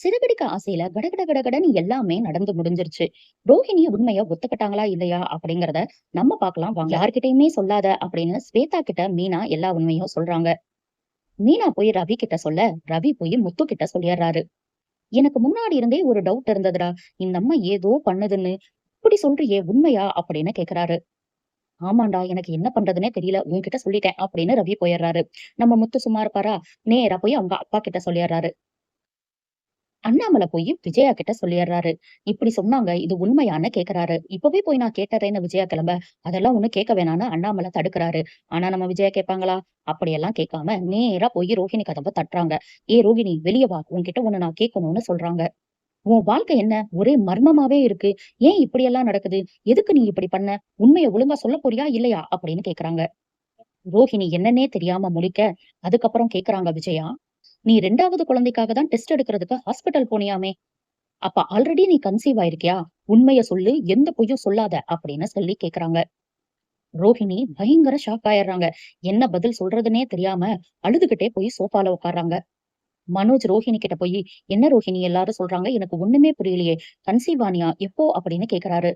சிறகடிக்க ஆசையில கடகட கடகடன்னு எல்லாமே நடந்து முடிஞ்சிருச்சு. ரோஹிணி உண்மைய ஒத்துக்கிட்டாங்களா இல்லையா அப்படிங்கறத நம்ம பார்க்கலாம் வாங்க. யார்கிட்டயுமே சொல்லாத அப்படின்னு ஸ்வேதா கிட்ட மீனா எல்லா உண்மையும் சொல்றாங்க. மீனா போய் ரவி கிட்ட சொல்ல, ரவி போய் முத்து கிட்ட சொல்லிடுறாரு. எனக்கு முன்னாடி இருந்தே ஒரு டவுட் இருந்ததுடா. இந்த அம்மா ஏதோ பண்ணுதுன்னு. இப்படி சொல்றியே உண்மையா அப்படின்னு கேக்குறாரு. ஆமாண்டா, எனக்கு என்ன பண்றதுன்னே தெரியல. உன்கிட்ட சொல்லிட்டேன் அப்படின்னு ரவி போயிடுறாரு. நம்ம முத்து சும்மா இருப்பாரா? நேரா போய் அவங்க அப்பா கிட்ட சொல்லிடுறாரு. அண்ணாமலை போய் விஜயா கிட்ட சொல்லிடுறாரு. இப்படி சொன்னாங்க, இது உண்மையான்னு கேக்குறாரு. இப்பவே போய் நான் கேட்டறேன்னு விஜயா கிளம்ப, அதெல்லாம் ஒண்ணும் கேட்க வேணாம்னு அண்ணாமலை தடுக்கிறாரு. ஆனா நம்ம விஜயா கேட்பாங்களா? அப்படியெல்லாம் கேட்காம நேரா போய் ரோஹிணி கதவை தட்டுறாங்க. ஏ ரோகிணி, வெளிய வா, உன்கிட்ட ஒண்ணு நான் கேட்கணும்னு சொல்றாங்க. உன் வாழ்க்கை என்ன ஒரே மர்மமாவே இருக்கு. ஏன் இப்படியெல்லாம் நடக்குது? எதுக்கு நீ இப்படி பண்ண? உண்மைய ஒழுங்கா சொல்ல போறியா இல்லையா அப்படின்னு கேக்குறாங்க. ரோஹிணி என்னன்னே தெரியாம முழிக்க, அதுக்கப்புறம் கேக்குறாங்க விஜயா. நீ 2வது குழந்தைக்காக தான் டெஸ்ட் எடுக்கிறதுக்கு ஹாஸ்பிட்டல் போனியாமே. அப்ப ஆல்ரெடி நீ கன்சீவ் ஆயிருக்கியா? உண்மைய சொல்லு, எந்த பொய்யும் சொல்லாத அப்படின்னு சொல்லி கேக்குறாங்க. ரோஹிணி பயங்கர ஷாக் ஆயிடுறாங்க. என்ன பதில் சொல்றதுன்னே தெரியாம அழுதுகிட்டே போய் சோஃபால உட்கார்றாங்க. மனோஜ் ரோஹிணி கிட்ட போய், என்ன ரோஹிணி எல்லாரும் சொல்றாங்க, எனக்கு ஒண்ணுமே புரியலையே. கன்சீவ் ஆனியா? எப்போ அப்படின்னு கேக்குறாரு.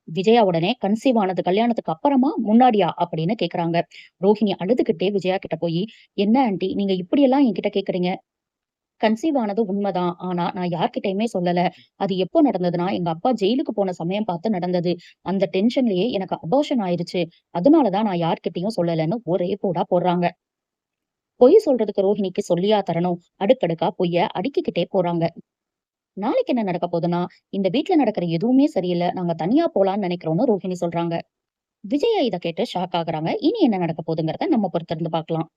விஜயா உடனே கன்சீவ் ஆனது கல்யாணத்துக்கு அப்புறமா முன்னாடியா அப்படின்னு கேக்குறாங்க. ரோஹிணி அழுதுகிட்டே விஜயா கிட்ட போய், என்ன ஆன்ட்டி நீங்க இப்படி எல்லாம் என்கிட்ட கேக்குறீங்க? கன்சீவ் ஆனது உண்மைதான். ஆனா நான் யார்கிட்டயுமே சொல்லல. அது எப்போ நடந்ததுன்னா, எங்க அப்பா ஜெயிலுக்கு போன சமயம் பார்த்து நடந்தது. அந்த டென்ஷன்லயே எனக்கு அபார்ஷன் ஆயிருச்சு. அதனாலதான் நான் யார்கிட்டயும் சொல்லலன்னு ஒரே போடா போடுறாங்க. பொய் சொல்றதுக்கு ரோஹிணிக்கு சொல்லியா தரணும்? அடுக்கடுக்கா பொய்ய அடுக்கிக்கிட்டே போறாங்க. நாளைக்கு என்ன நடக்க போகுதுன்னா, இந்த வீட்ல நடக்கிற எதுவுமே சரியில்ல. நாங்க தனியா போலான்னு நினைக்கிறோம்னு ரோஹிணி சொல்றாங்க. விஜயா இத கேட்டு ஷாக் ஆகுறாங்க. இனி என்ன நடக்க போகுதுங்கிறத நம்ம பொறுத்திருந்து பார்க்கலாம்.